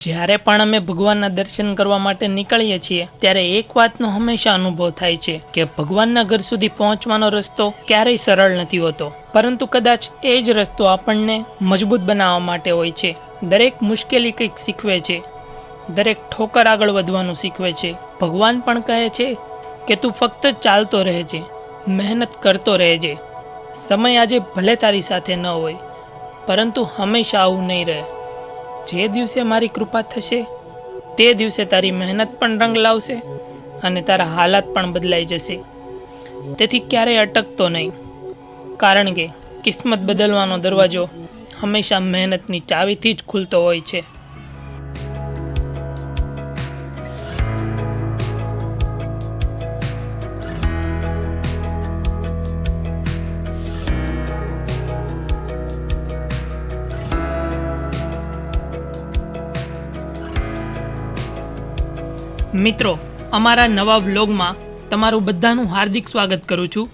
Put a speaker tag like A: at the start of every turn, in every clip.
A: જ્યારે પણ અમે ભગવાનના દર્શન કરવા માટે નીકળીએ છીએ ત્યારે એક વાતનો હંમેશા અનુભવ થાય છે કે ભગવાનના ઘર સુધી પહોંચવાનો રસ્તો ક્યારેય સરળ નથી હોતો, પરંતુ કદાચ એ જ રસ્તો આપણને મજબૂત બનાવવા માટે હોય છે। દરેક મુશ્કેલી કંઈક શીખવે છે, દરેક ઠોકર આગળ વધવાનું શીખવે છે। ભગવાન પણ કહે છે કે તું ફક્ત ચાલતો રહેજે, મહેનત કરતો રહેજે। સમય આજે ભલે તારી સાથે ન હોય, પરંતુ હંમેશા આવું નહીં રહે। જે દિવસે મારી કૃપા થશે તે દિવસે તારી મહેનત પણ રંગ લાવશે અને તારા હાલાત પણ બદલાઈ જશે। તેથી ક્યારેય અટકતો નહીં, કારણ કે કિસ્મત બદલવાનો દરવાજો હંમેશા મહેનતની ચાવીથી જ ખુલતો હોય છે। મિત્રો, અમારા નવા વ્લોગમાં તમારું બધાનું હાર્દિક સ્વાગત કરું છું।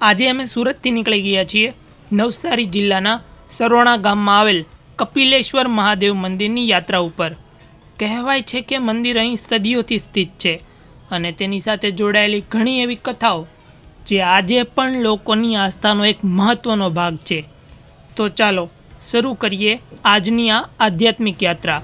A: આજે અમે સુરતથી નીકળી ગયા છીએ નવસારી જિલ્લાના સરોણા ગામમાં આવેલ કપિલેશ્વર મહાદેવ મંદિરની યાત્રા ઉપર। કહેવાય છે કે મંદિર અહીં સદીઓથી સ્થિત છે અને તેની સાથે જોડાયેલી ઘણી એવી કથાઓ જે આજે પણ લોકોની આસ્થાનો એક મહત્વનો ભાગ છે। તો ચાલો શરૂ કરીએ આજની આ આધ્યાત્મિક યાત્રા।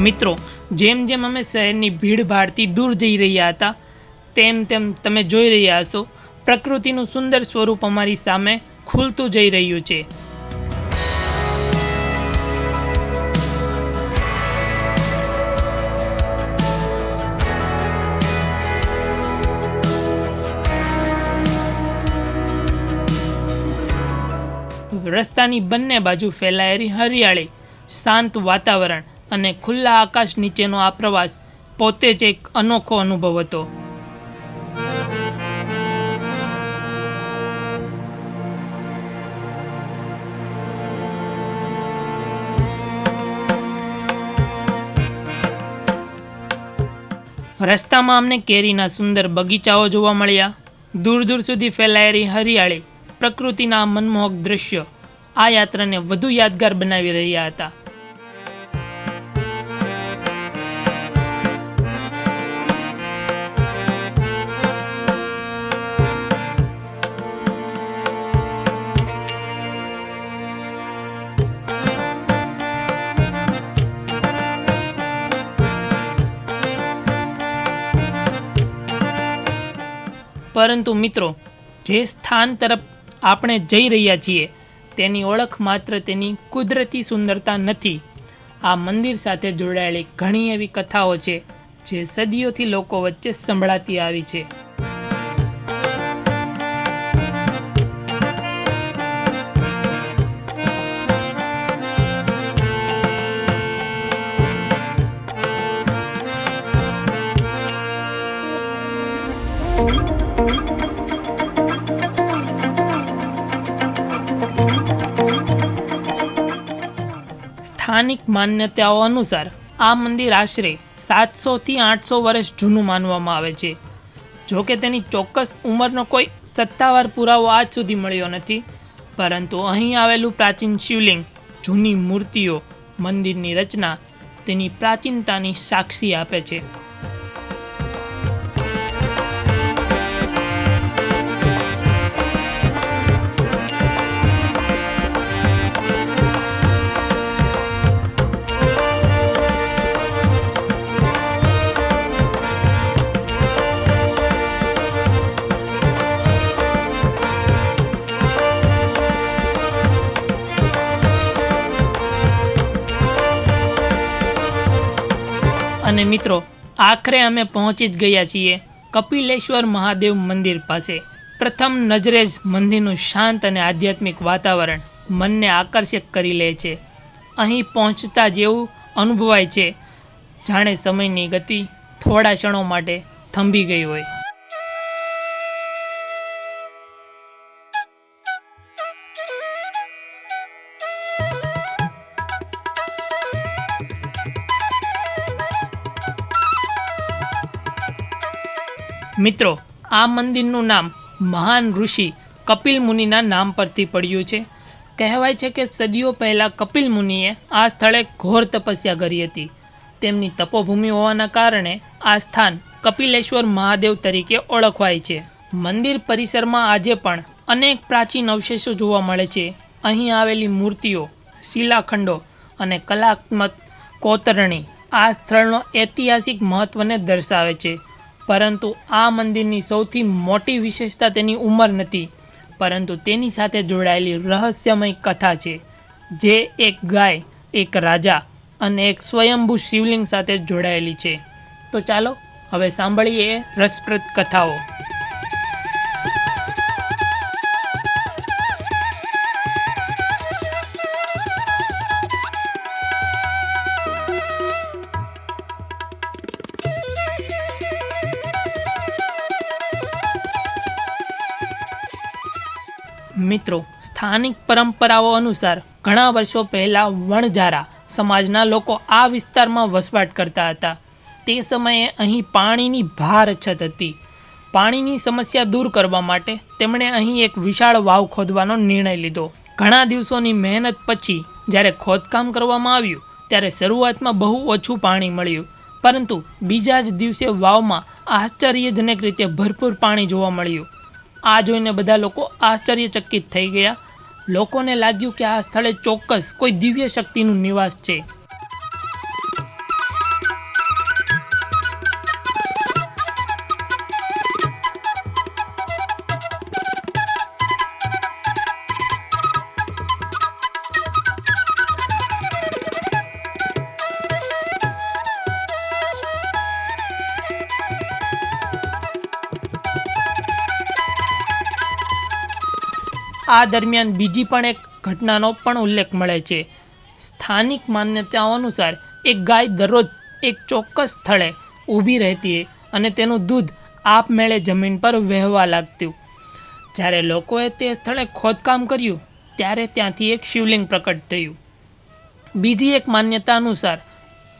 A: મિત્રો, જેમ જેમ અમે શહેરની ભીડભાડથી દૂર જઈ રહ્યા હતા તેમ તેમ તમે જોઈ રહ્યા હશો પ્રકૃતિનું સુંદર સ્વરૂપ અમારી સામે ખુલતું જઈ રહ્યું છે। રસ્તાની બંને બાજુ ફેલાયેલી હરિયાળી, શાંત વાતાવરણ અને ખુલ્લા આકાશ નીચેનો આ પ્રવાસ પોતે જ એક અનોખો અનુભવ હતો। રસ્તામાં અમને કેરીના સુંદર બગીચાઓ જોવા મળ્યા। દૂર દૂર સુધી ફેલાયેલી હરિયાળી, પ્રકૃતિના મનમોહક દ્રશ્યો આ યાત્રાને વધુ યાદગાર બનાવી રહ્યા હતા। પરંતુ મિત્રો, જે સ્થાન તરફ આપણે જઈ રહ્યા છીએ તેની ઓળખ માત્ર તેની કુદરતી સુંદરતા નથી, આ મંદિર સાથે જોડાયેલી ઘણી એવી કથાઓ છે જે સદીઓથી લોકો વચ્ચે સંભળાતી આવી છે। સ્થાનિક માન્યતાઓ અનુસાર આ મંદિર આશરે 700થી 800 વર્ષ જૂનું માનવામાં આવે છે। જો કે તેની ચોક્કસ ઉંમરનો કોઈ સત્તાવાર પુરાવો આજ સુધી મળ્યો નથી, પરંતુ અહીં આવેલું પ્રાચીન શિવલિંગ, જૂની મૂર્તિઓ, મંદિરની રચના તેની પ્રાચીનતાની સાક્ષી આપે છે। અને મિત્રો, આખરે અમે પહોંચી જ ગયા છીએ કપિલેશ્વર મહાદેવ મંદિર પાસે। પ્રથમ નજરે જ મંદિરનું શાંત અને આધ્યાત્મિક વાતાવરણ મનને આકર્ષિત કરી લે છે। અહીં પહોંચતા જેવું અનુભવાય છે જાણે સમયની ગતિ થોડા ક્ષણો માટે થંભી ગઈ હોય। મિત્રો, આ મંદિરનું નામ મહાન ઋષિ કપિલ મુનિના નામ પરથી પડ્યું છે. કહેવાય છે કે સદીઓ પહેલાં કપિલ મુનિએ આ સ્થળે ઘોર તપસ્યા કરી હતી. તેમની તપોભૂમિ હોવાના કારણે આ સ્થાન કપિલેશ્વર મહાદેવ તરીકે ઓળખવાય છે. મંદિર પરિસરમાં આજે પણ અનેક પ્રાચીન અવશેષો જોવા મળે છે. અહીં આવેલી મૂર્તિઓ, શિલાખંડો અને કલાત્મક કોતરણી આ સ્થળનો ઐતિહાસિક મહત્ત્વને દર્શાવે છે. પરંતુ આ મંદિરની સૌથી મોટી વિશેષતા તેની ઉંમર નથી, પરંતુ તેની સાથે જોડાયેલી રહસ્યમય કથા છે, જે એક ગાય, એક રાજા અને એક સ્વયંભૂ શિવલિંગ સાથે જોડાયેલી છે. તો ચાલો હવે સાંભળીએ રસપ્રદ કથાઓ. મિત્રો, સ્થાનિક પરંપરાઓ અનુસાર ઘણા વર્ષો પહેલાં વણઝારા સમાજના લોકો આ વિસ્તારમાં વસવાટ કરતા હતા. તે સમયે અહીં પાણીની ભાર અછત હતી. પાણીની સમસ્યા દૂર કરવા માટે તેમણે અહીં એક વિશાળ વાવ ખોદવાનો નિર્ણય લીધો. ઘણા દિવસોની મહેનત પછી જ્યારે ખોદકામ કરવામાં આવ્યું ત્યારે શરૂઆતમાં બહુ ઓછું પાણી મળ્યું, પરંતુ બીજા જ દિવસે વાવમાં આશ્ચર્યજનક રીતે ભરપૂર પાણી જોવા મળ્યું. આ જોઈને બધા લોકો આશ્ચર્યચકિત થઈ ગયા. લોકોને લાગ્યું કે આ સ્થળે ચોક્કસ કોઈ દિવ્ય શક્તિનું નિવાસ છે. આ દરમિયાન બીજી પણ એક ઘટનાનો પણ ઉલ્લેખ મળે છે. સ્થાનિક માન્યતાઓ અનુસાર એક ગાય દરરોજ એક ચોક્કસ સ્થળે ઊભી રહેતી અને તેનું દૂધ આપમેળે જમીન પર વહેવા લાગતું. જ્યારે લોકોએ તે સ્થળે ખોદકામ કર્યું ત્યારે ત્યાંથી એક શિવલિંગ પ્રકટ થયું. બીજી એક માન્યતા અનુસાર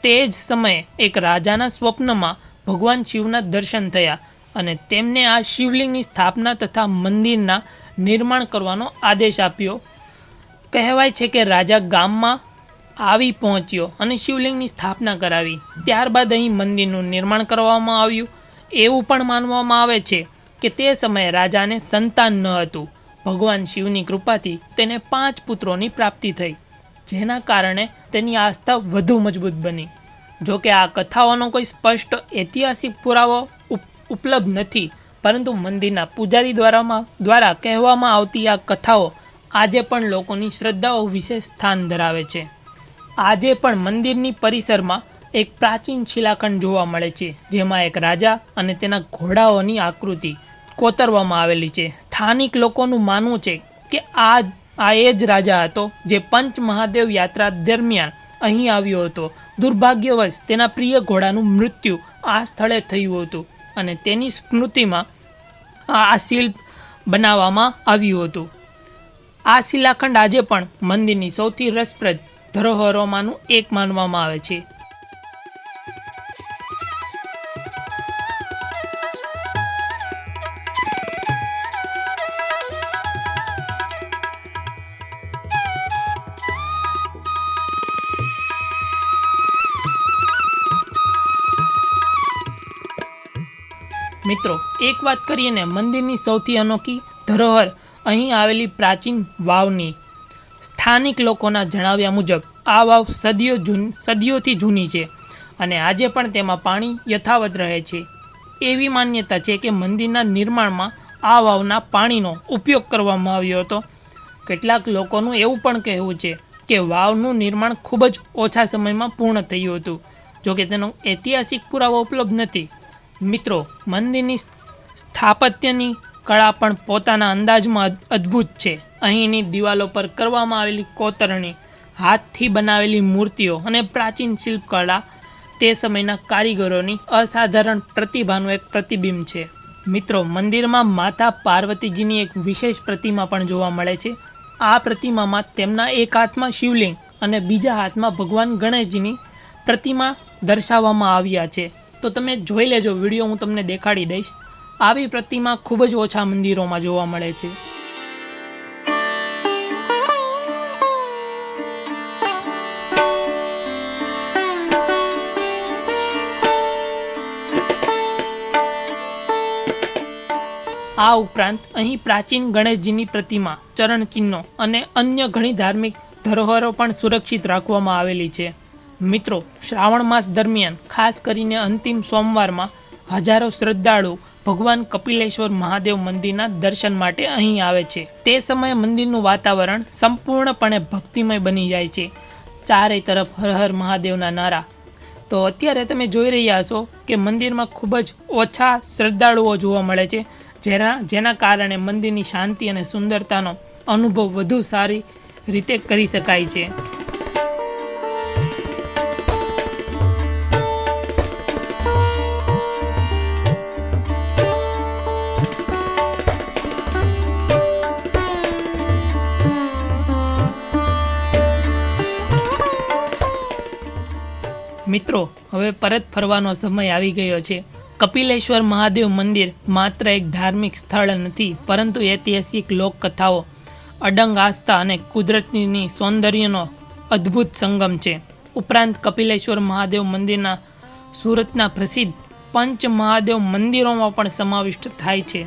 A: તે જ સમયે એક રાજાના સ્વપ્નમાં ભગવાન શિવના દર્શન થયા અને તેમને આ શિવલિંગની સ્થાપના તથા મંદિરના નિર્માણ કરવાનો આદેશ આપ્યો. કહેવાય છે કે રાજા ગામમાં આવી પહોંચ્યો અને શિવલિંગની સ્થાપના કરાવી. ત્યારબાદ અહીં મંદિરનું નિર્માણ કરવામાં આવ્યું. એવું પણ માનવામાં આવે છે કે તે સમયે રાજાને સંતાન ન હતું. ભગવાન શિવની કૃપાથી તેને 5 પુત્રોની પ્રાપ્તિ થઈ, જેના કારણે તેની આસ્થા વધુ મજબૂત બની. જોકે આ કથાઓનો કોઈ સ્પષ્ટ ઐતિહાસિક પુરાવો ઉપલબ્ધ નથી, પરંતુ મંદિરના પૂજારી દ્વારા કહેવામાં આવતી આ કથાઓ આજે પણ લોકોની શ્રદ્ધાઓ વિશે સ્થાન ધરાવે છે. આજે પણ મંદિરની પરિસરમાં એક પ્રાચીન શિલાખંડ જોવા મળે છે, જેમાં એક રાજા અને તેના ઘોડાઓની આકૃતિ કોતરવામાં આવેલી છે. સ્થાનિક લોકોનું માનવું છે કે આ એ જ રાજા હતો જે પંચ મહાદેવ યાત્રા દરમિયાન અહીં આવ્યો હતો. દુર્ભાગ્યવશ તેના પ્રિય ઘોડાનું મૃત્યુ આ સ્થળે થયું હતું અને તેની સ્મૃતિમાં આ શિલ્પ બનાવવામાં આવ્યું હતું. આ શિલાખંડ આજે પણ મંદિરની સૌથી રસપ્રદ ધરોહરોમાંનું એક માનવામાં આવે છે. મિત્રો, એક વાત કરીએ ને મંદિરની સૌથી અનોખી ધરોહર અહીં આવેલી પ્રાચીન વાવની. સ્થાનિક લોકોના જણાવ્યા મુજબ આ વાવ સદીઓથી જૂની છે અને આજે પણ તેમાં પાણી યથાવત રહે છે. એવી માન્યતા છે કે મંદિરના નિર્માણમાં આ વાવના પાણીનો ઉપયોગ કરવામાં આવ્યો હતો. કેટલાક લોકોનું એવું પણ કહેવું છે કે વાવનું નિર્માણ ખૂબ જ ઓછા સમયમાં પૂર્ણ થયું હતું. જોકે તેનો ઐતિહાસિક પુરાવો ઉપલબ્ધ નથી. મિત્રો, મંદિરની સ્થાપત્યની કળા પણ પોતાના અંદાજમાં અદ્ભુત છે. અહીંની દિવાલો પર કરવામાં આવેલી કોતરણી, હાથથી બનાવેલી મૂર્તિઓ અને પ્રાચીન શિલ્પકળા તે સમયના કારીગરોની અસાધારણ પ્રતિભાનું એક પ્રતિબિંબ છે. મિત્રો, મંદિરમાં માતા પાર્વતીજીની એક વિશેષ પ્રતિમા પણ જોવા મળે છે. આ પ્રતિમામાં તેમના એક હાથમાં શિવલિંગ અને બીજા હાથમાં ભગવાન ગણેશજીની પ્રતિમા દર્શાવવામાં આવ્યા છે. તો તમે જોઈ લેજો, વિડીયો હું તમને દેખાડી દઈશ. આવી પ્રતિમા ખૂબ જ ઓછા મંદિરોમાં જોવા મળે છે. આ ઉપરાંત અહીં પ્રાચીન ગણેશજીની પ્રતિમા, ચરણ ચિહ્નો અને અન્ય ઘણી ધાર્મિક ધરોહરો પણ સુરક્ષિત રાખવામાં આવેલી છે. મિત્રો, શ્રાવણ માસ દરમિયાન ખાસ કરીને અંતિમ સોમવારમાં હજારો શ્રદ્ધાળુ ભગવાન કપિલેશ્વર મહાદેવ મંદિરના દર્શન માટે અહીં આવે છે. તે સમયે મંદિરનું વાતાવરણ સંપૂર્ણપણે ભક્તિમય બની જાય છે. ચારે તરફ હર હર મહાદેવના નારા. તો અત્યારે તમે જોઈ રહ્યા છો કે મંદિરમાં ખૂબ જ ઓછા શ્રદ્ધાળુઓ જોવા મળે છે, જેના કારણે મંદિરની શાંતિ અને સુંદરતાનો અનુભવ વધુ સારી રીતે કરી શકાય છે. મિત્રો, હવે પરત ફરવાનો સમય આવી ગયો છે. કપિલેશ્વર મહાદેવ મંદિર માત્ર એક ધાર્મિક સ્થળ નથી, પરંતુ ઐતિહાસિક લોકકથાઓ, અડંગ આસ્થા અને કુદરતની સૌંદર્યનો અદ્ભુત સંગમ છે. ઉપરાંત કપિલેશ્વર મહાદેવ મંદિરના સુરતના પ્રસિદ્ધ પંચ મહાદેવ મંદિરોમાં પણ સમાવિષ્ટ થાય છે.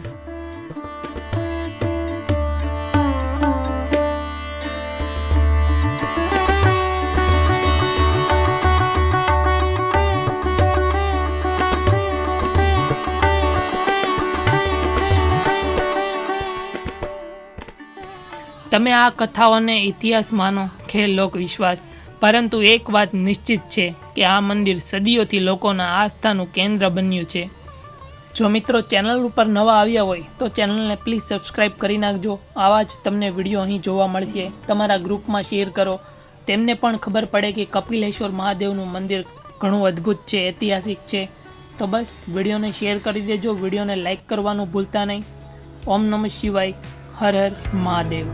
A: તમે આ કથાઓને ઇતિહાસ માનો કે લોકવિશ્વાસ, પરંતુ એક વાત નિશ્ચિત છે કે આ મંદિર સદીઓથી લોકોના આસ્થાનું કેન્દ્ર બન્યું છે. જો મિત્રો ચેનલ ઉપર નવા આવ્યા હોય તો ચેનલને પ્લીઝ સબસ્ક્રાઈબ કરી નાખજો. આવા જ તમને વિડીયો અહીં જોવા મળશે. તમારા ગ્રુપમાં શેર કરો, તેમને પણ ખબર પડે કે કપિલેશ્વર મહાદેવનું મંદિર ઘણું અદ્ભુત છે, ઐતિહાસિક છે. તો બસ વિડીયોને શેર કરી દેજો, વિડીયોને લાઈક કરવાનું ભૂલતા નહીં. ઓમ નમઃ શિવાય. હર હર મહાદેવ.